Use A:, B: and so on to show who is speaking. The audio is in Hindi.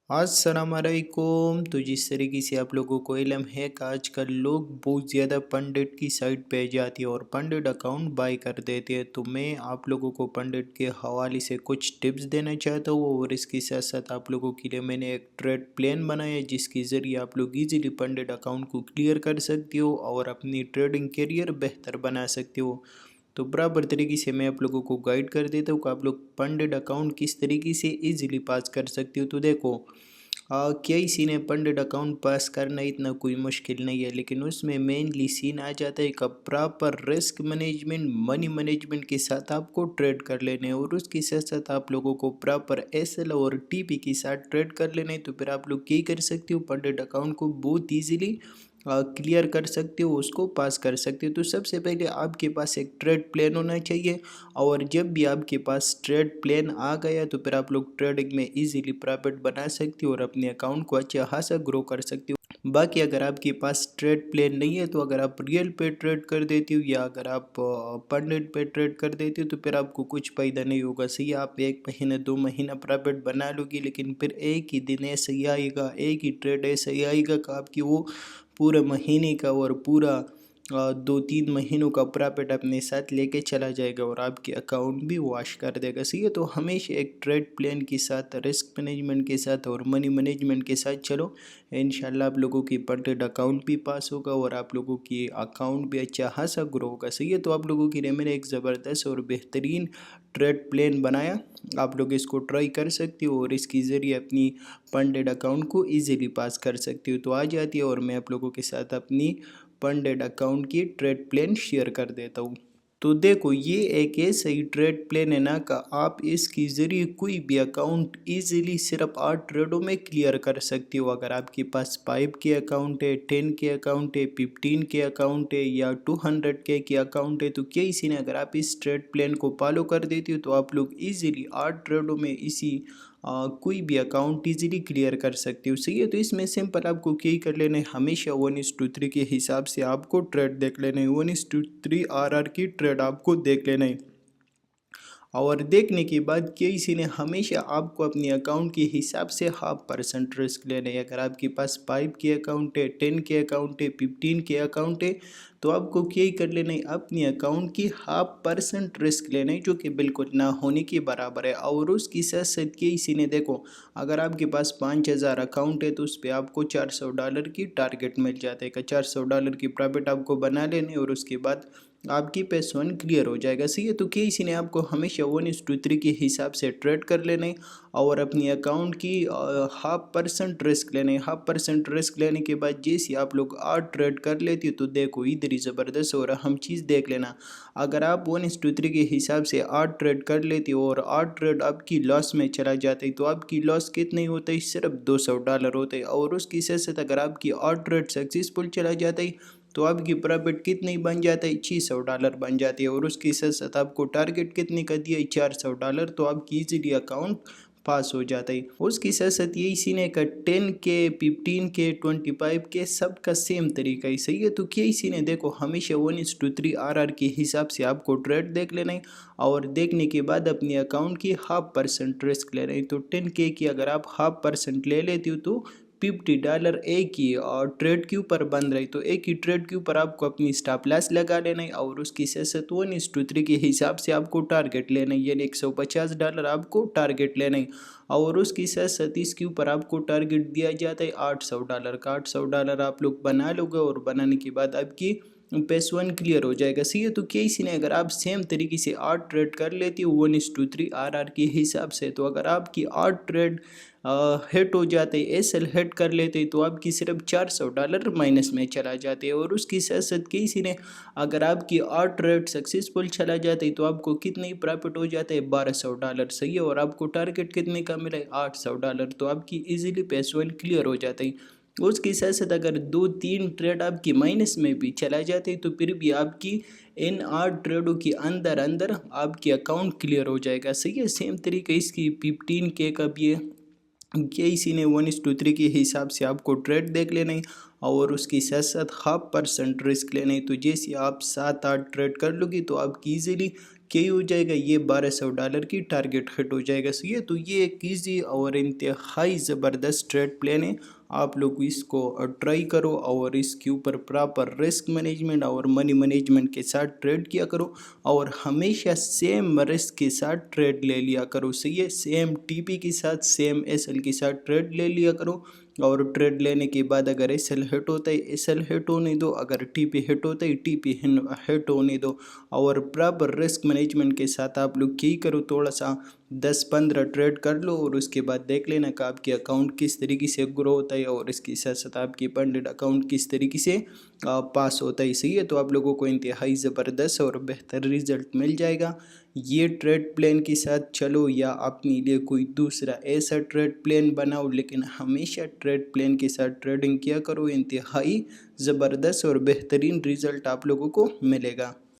A: अस्सलामुअलैकुम। तो जिस तरीके से आप लोगों को इल्म है कि आजकल लोग बहुत ज़्यादा पंडित की साइट पे जाती है और पंडित अकाउंट बाय कर देते हैं, तो मैं आप लोगों को पंडित के हवाले से कुछ टिप्स देना चाहता हूँ। और इसके साथ साथ आप लोगों के लिए मैंने एक ट्रेड प्लान बनाया है जिसके ज़रिए आप लोग इजीली पंडित अकाउंट को क्लियर कर सकते हो और अपनी ट्रेडिंग करियर बेहतर बना सकते हो। तो बराबर तरीके से मैं आप लोगों को गाइड कर देता हूँ कि आप लोग पंडित अकाउंट किस तरीके से इजीली पास कर सकते हो। तो देखो, कई सीन है, पंडित अकाउंट पास करना इतना कोई मुश्किल नहीं है, लेकिन उसमें मेनली सीन आ जाता है कि proper risk management money management के साथ आपको ट्रेड कर लेने हैं और उसके साथ साथ आप लोगों को प्रॉपर एसएल और टीपी के साथ ट्रेड कर लेने हैं। तो फिर आप लोग क्या कर सकते हो, पंडित अकाउंट को बहुत ईजिली क्लियर कर सकते हो, उसको पास कर सकते हो। तो सबसे पहले आपके पास एक ट्रेड प्लान होना चाहिए और जब भी आपके पास ट्रेड प्लान आ गया तो फिर आप लोग ट्रेडिंग में इजीली प्रॉफिट बना सकते हो और अपने अकाउंट को अच्छा खासा ग्रो कर सकते हो। बाकी अगर आपके पास ट्रेड प्लान नहीं है तो अगर आप रियल पे ट्रेड कर देते हो या अगर आप पंडित पे ट्रेड कर देते हो तो फिर आपको कुछ फायदा नहीं होगा। सही, आप 1 महीना 2 महीना प्रॉफिट बना लोगे, लेकिन फिर एक ही दिन ऐसा ही आएगा, एक ही ट्रेड ऐसा ही आएगा कि आपकी वो पूरे महीने का और पूरा 2-3 महीनों का प्रॉफिट अपने साथ लेके चला जाएगा और आपके अकाउंट भी वॉश कर देगा। सही है, तो हमेशा एक ट्रेड प्लान के साथ, रिस्क मैनेजमेंट के साथ और मनी मैनेजमेंट के साथ चलो। इंशाल्लाह आप लोगों की पंडित अकाउंट भी पास होगा और आप लोगों की अकाउंट भी अच्छा खासा ग्रो होगा। सही है, तो आप लोगों के लिए मैंने एक ज़बरदस्त और बेहतरीन ट्रेड प्लान बनाया, आप लोग इसको ट्राई कर सकते हो और इसके ज़रिए अपनी पंडित अकाउंट को इजीली पास कर सकते हो। तो आ जाती है और मैं आप लोगों के साथ अपनी पंडित अकाउंट की ट्रेड प्लान शेयर कर देता हूँ। तो देखो, ये एक ऐसा ही ट्रेड प्लान है ना कि आप इसके ज़रिए कोई भी अकाउंट इजीली सिर्फ 8 ट्रेडों में क्लियर कर सकते हो। अगर आपके पास 5 के अकाउंट है, 10 के अकाउंट है, 15 के अकाउंट है या 200 के अकाउंट है, तो क्या इसी ने अगर आप इस ट्रेड प्लान को फॉलो कर देते हो तो आप लोग इजीली 8 ट्रेडों में इसी कोई भी अकाउंट इजीली क्लियर कर सकते हो। सही है, तो इसमें सिंपल आपको क्या ही कर लेना है, हमेशा 1:3 के हिसाब से आपको ट्रेड देख लेना है, 1:3 आरआर की ट्रेड आपको देख लेना है। और देखने के बाद केसी ने हमेशा आपको अपने अकाउंट के हिसाब से 0.5% रिस्क लेना है। अगर आपके पास 5 के अकाउंट है, 10 के अकाउंट है, 15 के अकाउंट है, तो आपको क्या ही कर लेना है, अपने अकाउंट की 0.5% रिस्क लेना है, जो कि बिल्कुल ना होने के बराबर है। और उसकी साथ साथ केसी ने देखो, अगर आपके पास 5,000 अकाउंट है तो उस पर आपको $400 की टारगेट मिल जाता है कि $400 की प्रॉफिट आपको बना लेने और उसके बाद आपकी पैसवन क्लियर हो जाएगा। सही है, तो क्या इसी ने आपको हमेशा 1:3 के हिसाब से ट्रेड कर लेना है और अपनी अकाउंट की 0.5% रिस्क लेना है। 0.5% रिस्क लेने के बाद जैसे आप लोग 8 ट्रेड कर लेती हो तो देखो इधर ही ज़बरदस्त और अहम चीज़ देख लेना, अगर आप 1:3 के हिसाब से 8 ट्रेड कर लेती हो और 8 ट्रेड आपकी लॉस में चला जाता है तो आपकी लॉस कितनी होता है, सिर्फ $200 होता है। और उसकी साथ साथ अगर आपकी 8 ट्रेड सक्सेसफुल चला जाता है तो आपकी प्रॉफिट कितनी बन जाता है, $600 बन जाती है। और उसके साथ साथ आपको टारगेट कितने का दिया है, $400, तो आपकी इजीली अकाउंट पास हो जाता है। उसके साथ साथ यही सीन है का 10 के, 15 के, 25 के सबका सेम तरीका ही। सही है, तो क्या सीन है, देखो हमेशा 1:3 आरआर के हिसाब से आपको ट्रेड देख लेना है और देखने के बाद अपने अकाउंट की 0.5% रिस्क लेना है। तो 10 के की अगर आप 0.5% ले लेती हो तो $50 एक ही और ट्रेड के ऊपर बन रही, तो एक ही ट्रेड के ऊपर आपको अपनी स्टॉप लॉस लगा लेना है और उसकी साथ साथ 1:3 के हिसाब से आपको टारगेट लेना है, यानी $150 आपको टारगेट लेना है। और उसके साथ साथ इसके ऊपर आपको टारगेट दिया जाता है $800 का। $800 आप लोग बना लोगे और बनाने के बाद आपकी पैसवन क्लियर हो जाएगा। सही है, तो क्या इसी ने अगर आप सेम तरीके से 8 ट्रेड कर लेती हो 1:3 आरआर के हिसाब से, तो अगर आपकी 8 ट्रेड हिट हो जाते, एसएल हिट कर लेते तो आपकी सिर्फ $400 माइनस में चला जाते। और उसकी साथ साथ किसी ने अगर आपकी 8 ट्रेड सक्सेसफुल चला जाते तो आपको कितने प्रॉफिट हो जाते हैं, $1200। सही है, और आपको टारगेट कितने का मिला है, $800, तो आपकी इजीली पैसवन क्लियर हो जाता है। उसके साथ साथ अगर 2-3 ट्रेड आपकी माइनस में भी चला जाते तो फिर भी आपकी इन 8 ट्रेडों के अंदर अंदर आपकी अकाउंट क्लियर हो जाएगा। सही है, सेम तरीके इसकी 15 के का भी है कि इसी ने 1:3 के हिसाब से आपको ट्रेड देख लेना है और उसकी साथ साथ 0.5% रिस्क लेना है। तो जैसे आप 7-8 ट्रेड कर लोगी तो आपकी इजीली क्या हो जाएगा, ये $1200 की टारगेट हिट हो जाएगा। सही है, तो ये एक ईजी और इंतहाई ज़बरदस्त ट्रेड प्लान है। आप लोग इसको ट्राई करो और इसके ऊपर प्रॉपर रिस्क मैनेजमेंट और मनी मैनेजमेंट के साथ ट्रेड किया करो और हमेशा सेम रिस्क के साथ ट्रेड ले लिया करो। सही है, सेम टीपी के साथ सेम एसएल के साथ ट्रेड ले लिया करो और ट्रेड लेने के बाद अगर एसएल हिट होता है एसएल हिट होने दो, अगर टीपी हिट होता है टीपी हिट होने दो और प्रॉपर रिस्क मैनेजमेंट के साथ आप लोग क्या करो, थोड़ा सा 10-15 ट्रेड कर लो और उसके बाद देख लेना कि आपके अकाउंट किस तरीके से ग्रो होता है और इसके साथ साथ आपकी पंडित अकाउंट किस तरीके से पास होता है। सही है, तो आप लोगों को इंतहाई ज़बरदस्त और बेहतर रिजल्ट मिल जाएगा। ये ट्रेड प्लान के साथ चलो या अपने लिए कोई दूसरा ऐसा ट्रेड प्लान बनाओ, लेकिन हमेशा ट्रेड प्लान के साथ ट्रेडिंग किया करो, इंतहाई ज़बरदस्त और बेहतरीन रिजल्ट आप लोगों को मिलेगा।